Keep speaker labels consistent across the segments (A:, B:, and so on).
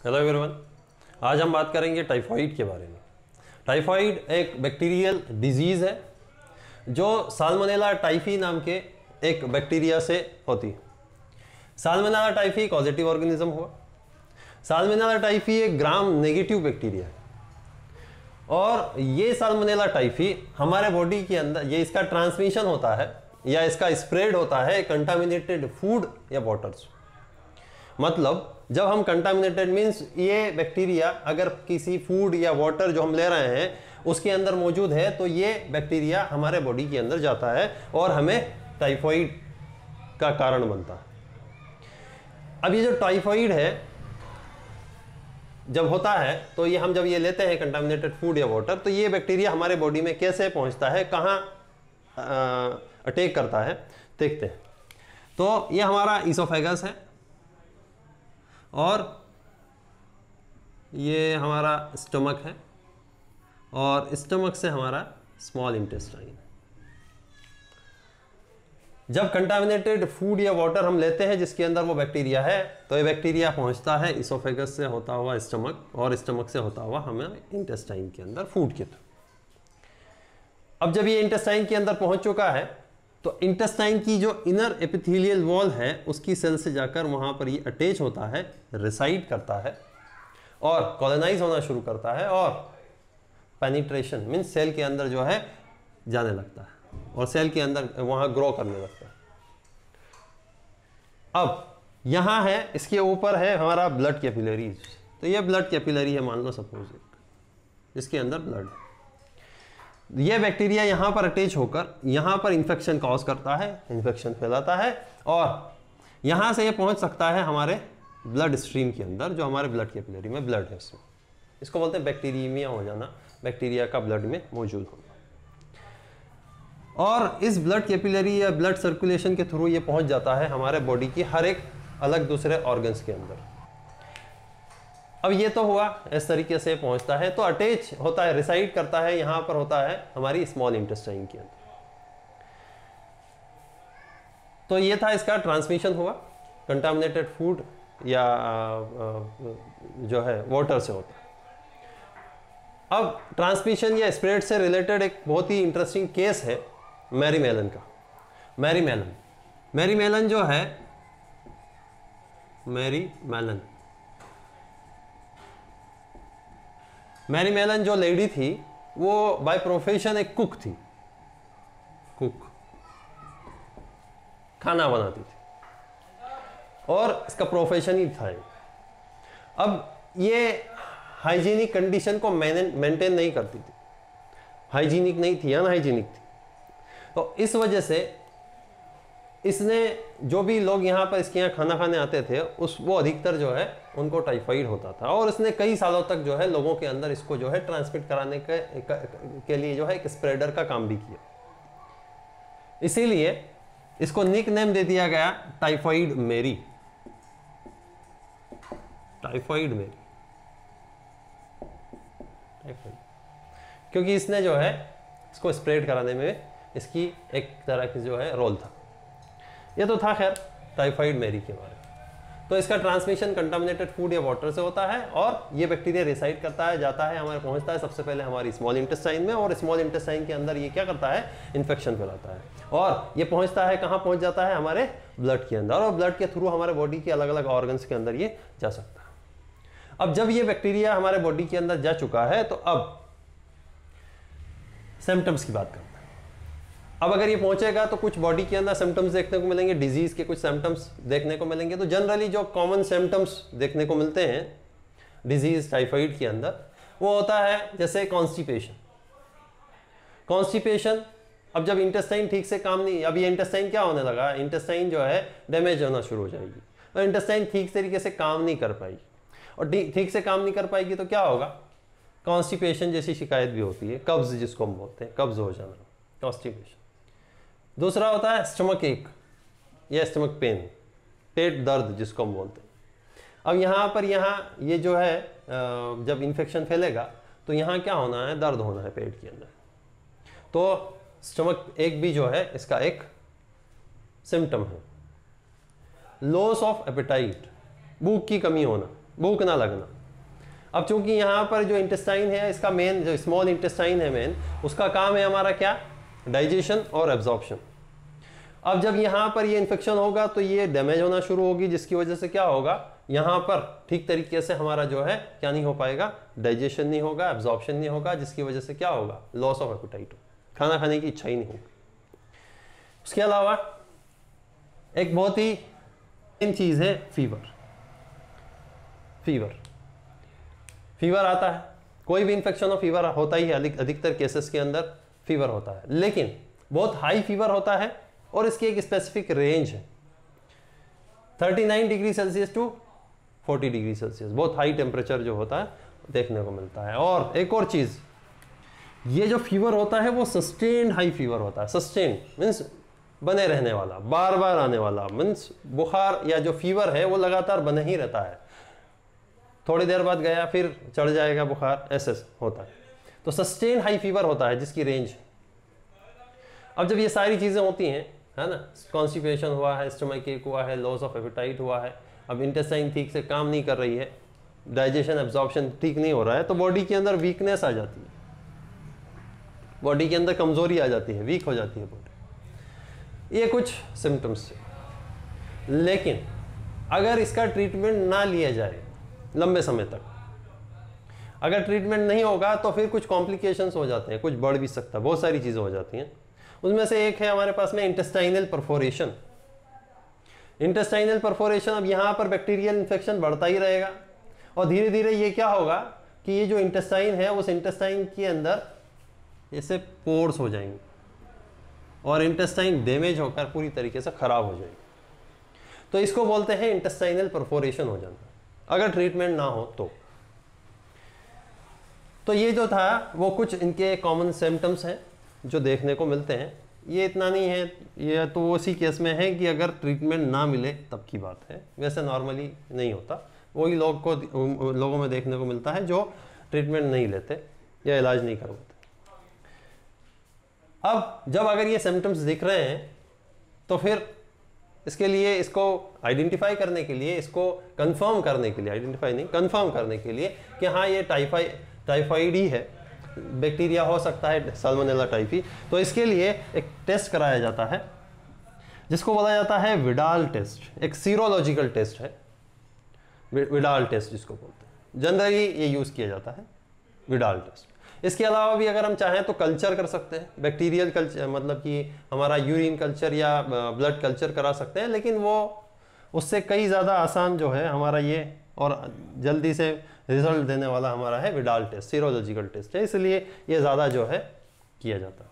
A: Hello everyone, आज हम बात करेंगे टाइफाइड के बारे में। टाइफाइड एक बैक्टीरियल डिजीज़ है जो साल्मोनेला टाइफी नाम के एक बैक्टीरिया से होती है। साल्मोनेला टाइफी पॉजिटिव ऑर्गेनिज्म हुआ। साल्मोनेला टाइफी एक ग्राम नेगेटिव बैक्टीरिया है और ये साल्मोनेला टाइफी हमारे बॉडी के अंदर ये इसका ट्रांसमिशन होता है या इसका स्प्रेड होता है कंटामिनेटेड फूड या वाटर्स। मतलब जब हम कंटामिनेटेड मीन्स ये बैक्टीरिया अगर किसी फूड या वाटर जो हम ले रहे हैं उसके अंदर मौजूद है तो ये बैक्टीरिया हमारे बॉडी के अंदर जाता है और हमें टाइफाइड का कारण बनता है। अब ये जो टाइफाइड है जब होता है तो ये हम जब ये लेते हैं कंटामिनेटेड फूड या वाटर तो ये बैक्टीरिया हमारे बॉडी में कैसे पहुंचता है, कहाँ अटैक करता है, देखते हैं। तो ये हमारा इसोफेगस है और ये हमारा स्टमक है और स्टमक से हमारा स्मॉल इंटेस्टाइन। जब कंटामिनेटेड फूड या वाटर हम लेते हैं जिसके अंदर वो बैक्टीरिया है तो ये बैक्टीरिया पहुंचता है इसोफेगस से होता हुआ स्टमक और स्टमक से होता हुआ हमें इंटेस्टाइन के अंदर फूड के थ्रू। अब जब ये इंटेस्टाइन के अंदर पहुंच चुका है तो इंटेस्टाइन की जो इनर एपिथेलियल वॉल है उसकी सेल से जाकर वहां पर ये अटैच होता है, रिसाइड करता है और कॉलोनाइज होना शुरू करता है और पेनिट्रेशन मीन्स सेल के अंदर जो है जाने लगता है और सेल के अंदर वहां ग्रो करने लगता है। अब यहां है, इसके ऊपर है हमारा ब्लड कैपिलरीज। तो ये ब्लड कैपिलरी है, मान लो सपोज, जिसके अंदर ब्लड है। ये बैक्टीरिया यहां पर अटैच होकर यहां पर इंफेक्शन कॉज करता है, इंफेक्शन फैलाता है और यहां से ये पहुंच सकता है हमारे ब्लड स्ट्रीम के अंदर जो हमारे ब्लड कैपिलरी में ब्लड है उसमें। इसको बोलते हैं बैक्टीरियमिया हो जाना, बैक्टीरिया का ब्लड में मौजूद होना। और इस ब्लड कैपिलरी या ब्लड सर्कुलेशन के थ्रू ये पहुंच जाता है हमारे बॉडी की हर एक अलग दूसरे ऑर्गन्स के अंदर। अब ये तो हुआ, इस तरीके से पहुंचता है तो अटैच होता है, रिसाइड करता है, यहां पर होता है हमारी स्मॉल इंटेस्टाइन के अंदर। तो ये था इसका ट्रांसमिशन हुआ, कंटामिनेटेड फूड या जो है वाटर से होता है। अब ट्रांसमिशन या स्प्रेड से रिलेटेड एक बहुत ही इंटरेस्टिंग केस है मैरी मेलन का। मैरी मेलन जो है, मैरी मेलन जो लेडी थी वो बाय प्रोफेशन एक कुक थी, कुक खाना बनाती थी और इसका प्रोफेशन ही था। अब ये हाइजीनिक कंडीशन को मेंटेन नहीं करती थी, हाइजीनिक नहीं थी, अनहाइजीनिक थी। तो इस वजह से इसने जो भी लोग यहाँ पर इसके यहाँ खाना खाने आते थे वो अधिकतर जो है उनको टाइफाइड होता था और इसने कई सालों तक जो है लोगों के अंदर इसको जो है ट्रांसमिट कराने के लिए जो है एक स्प्रेडर का काम भी किया। इसीलिए इसको निक नेम दे दिया गया टाइफाइड मेरी। टाइफाइड मेरी, क्योंकि इसने जो है इसको स्प्रेड कराने में इसकी एक तरह की जो है रोल था। ये तो था खैर टाइफाइड मेरी के बारे में। तो इसका ट्रांसमिशन कंटामिनेटेड फूड या वाटर से होता है और ये बैक्टीरिया रिसाइड करता है, जाता है, हमारे पहुंचता है सबसे पहले हमारी स्मॉल इंटेस्टाइन में और स्मॉल इंटेस्टाइन के अंदर ये क्या करता है, इन्फेक्शन फैलाता है और ये पहुंचता है, कहाँ पहुंच जाता है, हमारे ब्लड के अंदर और ब्लड के थ्रू हमारे बॉडी के अलग अलग ऑर्गन्स के अंदर ये जा सकता है। अब जब ये बैक्टीरिया हमारे बॉडी के अंदर जा चुका है तो अब सिम्टम्स की बात करते हैं। अब अगर ये पहुंचेगा तो कुछ बॉडी के अंदर सिम्टम्स देखने को मिलेंगे, डिजीज के कुछ सिम्टम्स देखने को मिलेंगे। तो जनरली जो कॉमन सिम्टम्स देखने को मिलते हैं डिजीज टाइफाइड के अंदर वो होता है जैसे कॉन्स्टिपेशन। अब जब इंटेस्टाइन ठीक से काम नहीं, अब ये इंटेस्टाइन क्या होने लगा, इंटेस्टाइन जो है डैमेज होना शुरू हो जाएगी और इंटेस्टाइन ठीक तरीके से काम नहीं कर पाएगी और ठीक से काम नहीं कर पाएगी तो क्या होगा, कॉन्स्टिपेशन जैसी शिकायत भी होती है, कब्ज जिसको हम बोलते हैं, कब्ज हो जाना, कॉन्स्टिपेशन। दूसरा होता है स्टमक एक या स्टमक पेन, पेट दर्द जिसको हम बोलते हैं। अब यहाँ पर ये जो है जब इन्फेक्शन फैलेगा तो यहाँ क्या होना है, दर्द होना है पेट के अंदर। तो स्टमक एक भी जो है इसका एक सिम्टम है। लॉस ऑफ एपेटाइट, भूख की कमी होना, भूख ना लगना। अब चूंकि यहाँ पर जो इंटेस्टाइन है, इसका मेन जो स्मॉल इंटेस्टाइन है मेन, उसका काम है हमारा क्या, डाइजेशन और एब्जॉर्प्शन। अब जब यहाँ पर ये इन्फेक्शन होगा तो ये डैमेज होना शुरू होगी, जिसकी वजह से क्या होगा, यहाँ पर ठीक तरीके से हमारा जो है क्या नहीं हो पाएगा, डाइजेशन नहीं होगा, एब्जॉर्प्शन नहीं होगा, जिसकी वजह से क्या होगा, लॉस ऑफ एपेटाइट, खाना खाने की इच्छा ही नहीं होगी। उसके अलावा एक बहुत ही मेन चीज है फीवर। फीवर आता है, कोई भी इन्फेक्शन हो फीवर होता ही है, अधिकतर केसेस के अंदर फीवर होता है, लेकिन बहुत हाई फीवर होता है और इसकी एक स्पेसिफिक रेंज है, 39 degree Celsius to 40 degree Celsius, बहुत हाई टेम्परेचर जो होता है देखने को मिलता है। और एक और चीज, ये जो फीवर होता है वो सस्टेन्ड हाई फीवर होता है। सस्टेन्ड मीन्स बने रहने वाला, बार बार आने वाला, मीन्स बुखार या जो फीवर है वो लगातार बने ही रहता है, थोड़ी देर बाद गया फिर चढ़ जाएगा बुखार, ऐसे होता है। तो सस्टेन हाई फीवर होता है जिसकी रेंज। अब जब ये सारी चीज़ें होती हैं, है ना, कॉन्स्टिपेशन हुआ है, स्टमक एक हुआ है, लॉस ऑफ एपेटाइट हुआ है, अब इंटेस्टाइन ठीक से काम नहीं कर रही है, डाइजेशन एब्जॉर्प्शन ठीक नहीं हो रहा है, तो बॉडी के अंदर वीकनेस आ जाती है, बॉडी के अंदर कमजोरी आ जाती है, वीक हो जाती है बॉडी। ये कुछ सिम्टम्स है। लेकिन अगर इसका ट्रीटमेंट ना लिया जाए लंबे समय तक, अगर ट्रीटमेंट नहीं होगा तो फिर कुछ कॉम्प्लिकेशंस हो जाते हैं, कुछ बढ़ भी सकता है, बहुत सारी चीज़ें हो जाती हैं। उसमें से एक है हमारे पास में इंटेस्टाइनल परफोरेशन। इंटेस्टाइनल परफोरेशन, अब यहाँ पर बैक्टीरियल इन्फेक्शन बढ़ता ही रहेगा और धीरे धीरे ये क्या होगा कि ये जो इंटेस्टाइन है उस इंटेस्टाइन के अंदर ऐसे पोर्स हो जाएंगे और इंटेस्टाइन डैमेज होकर पूरी तरीके से खराब हो जाएगी। तो इसको बोलते हैं इंटेस्टाइनल परफोरेशन हो जाना, अगर ट्रीटमेंट ना हो तो ये जो था वो कुछ इनके कॉमन सिम्टम्स हैं जो देखने को मिलते हैं। ये इतना नहीं है, ये तो उसी केस में है कि अगर ट्रीटमेंट ना मिले तब की बात है, वैसे नॉर्मली नहीं होता। वही लोगों में देखने को मिलता है जो ट्रीटमेंट नहीं लेते या इलाज नहीं करवाते। अब जब अगर ये सिम्टम्स दिख रहे हैं तो फिर इसके लिए, इसको आइडेंटिफाई करने के लिए, इसको कंफर्म करने के लिए, आइडेंटिफाई नहीं कंफर्म करने के लिए कि हाँ ये टाइफाइड ही है, बैक्टीरिया हो सकता है साल्मोनेला टाइफी, तो इसके लिए एक टेस्ट कराया जाता है जिसको बोला जाता है विडाल टेस्ट। एक सीरोलॉजिकल टेस्ट है विडाल टेस्ट जिसको बोलते हैं, जनरली ये यूज़ किया जाता है विडाल टेस्ट। इसके अलावा भी अगर हम चाहें तो कल्चर कर सकते हैं, बैक्टीरियल कल्चर, मतलब कि हमारा यूरिन कल्चर या ब्लड कल्चर करा सकते हैं, लेकिन वो उससे कई ज़्यादा आसान जो है हमारा ये और जल्दी से रिजल्ट देने वाला हमारा है विडाल टेस्ट, सीरोलॉजिकल टेस्ट है, इसलिए ये ज़्यादा जो है किया जाता है।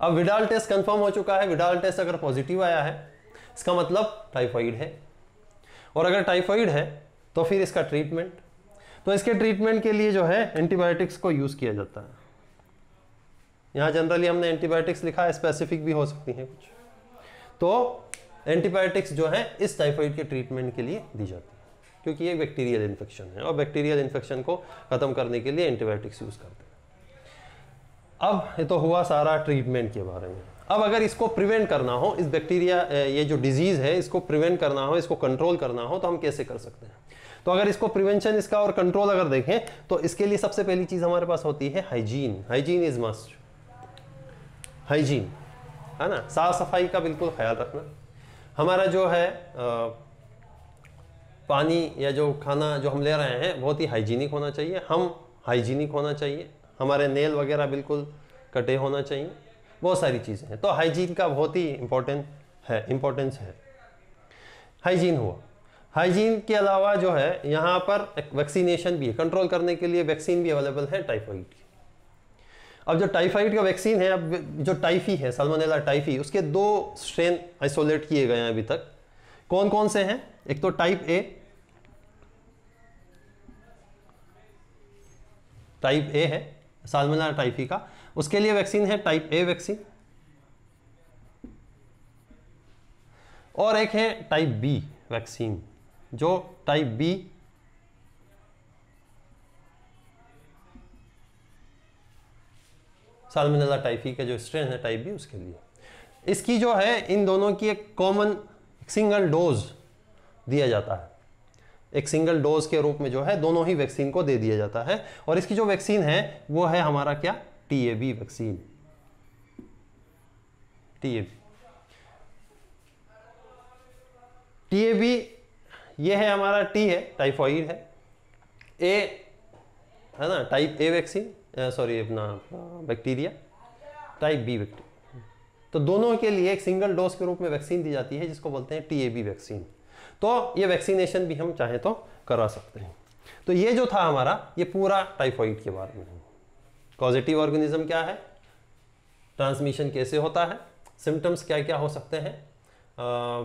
A: अब विडाल टेस्ट कंफर्म हो चुका है, विडाल टेस्ट अगर पॉजिटिव आया है इसका मतलब टाइफाइड है, और अगर टाइफाइड है तो फिर इसका ट्रीटमेंट, तो इसके ट्रीटमेंट के लिए जो है एंटीबायोटिक्स को यूज़ किया जाता है। यहाँ जनरली हमने एंटीबायोटिक्स लिखा है, स्पेसिफिक भी हो सकती हैं कुछ, तो एंटीबायोटिक्स जो है इस टाइफाइड के ट्रीटमेंट के लिए दी जाती है, क्योंकि ये बैक्टीरियल इन्फेक्शन है और बैक्टीरियल इन्फेक्शन को ख़त्म करने के लिए एंटीबायोटिक्स यूज़ करते हैं। अब ये तो हुआ सारा ट्रीटमेंट के बारे में। अब अगर इसको प्रिवेंट करना हो, इस बैक्टीरिया, ये जो डिजीज़ है इसको प्रिवेंट करना हो, इसको कंट्रोल करना हो, तो हम कैसे कर सकते हैं? तो अगर इसको प्रिवेंशन इसका और कंट्रोल अगर देखें तो इसके लिए सबसे पहली चीज़ हमारे पास होती है hygiene. Hygiene is must, hygiene है ना, साफ सफाई का बिल्कुल ख्याल रखना। हमारा जो है पानी या जो खाना जो हम ले रहे हैं बहुत ही हाइजीनिक होना चाहिए, हम हाइजीनिक होना चाहिए, हमारे नेल वगैरह बिल्कुल कटे होना चाहिए, बहुत सारी चीज़ें हैं। तो हाइजीन का बहुत ही इम्पोर्टेंस है। हाइजीन हुआ। हाइजीन के अलावा जो है यहाँ पर एक वैक्सीनेशन भी है, कंट्रोल करने के लिए वैक्सीन भी अवेलेबल है टाइफाइड की। अब जो टाइफाइड का वैक्सीन है, अब जो टाइफी है, साल्मोनेला टाइफी, उसके 2 स्ट्रेन आइसोलेट किए गए हैं अभी तक। कौन कौन से हैं? एक तो टाइप ए है साल्मोनेला टाइफी का, उसके लिए वैक्सीन है टाइप ए वैक्सीन, और एक है टाइप बी वैक्सीन, जो टाइप बी साल्मोनेला टाइफी का जो स्ट्रेन है टाइप बी, उसके लिए। इसकी जो है इन दोनों की एक कॉमन सिंगल डोज दिया जाता है। एक सिंगल डोज के रूप में जो है दोनों ही वैक्सीन को दे दिया जाता है। और इसकी जो वैक्सीन है वो है हमारा क्या, टीएबी वैक्सीन। टीएबी ये है हमारा, टी है टाइफॉइड है, ए है ना टाइप ए वैक्सीन, सॉरी अपना बैक्टीरिया, टाइप बी बैक्टीरिया। तो दोनों के लिए एक सिंगल डोज के रूप में वैक्सीन दी जाती है जिसको बोलते हैं टीएबी वैक्सीन। तो ये वैक्सीनेशन भी हम चाहे तो करा सकते हैं। तो ये जो था हमारा, ये पूरा टाइफॉइड के बारे में। पॉजिटिव ऑर्गेनिज्म क्या है, ट्रांसमिशन कैसे होता है, सिम्टम्स क्या क्या हो सकते हैं,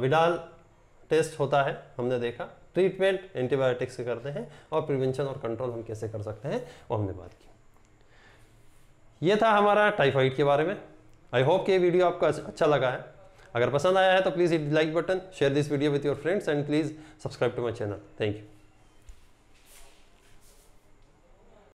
A: विडाल टेस्ट होता है हमने देखा, ट्रीटमेंट एंटीबायोटिक्स से करते हैं, और प्रिवेंशन और कंट्रोल हम कैसे कर सकते हैं वो हमने बात की। ये था हमारा टाइफॉइड के बारे में। आई होप कि ये वीडियो आपको अच्छा लगा है। अगर पसंद आया है तो please hit like button, share this video with your friends and please subscribe to my channel. Thank you.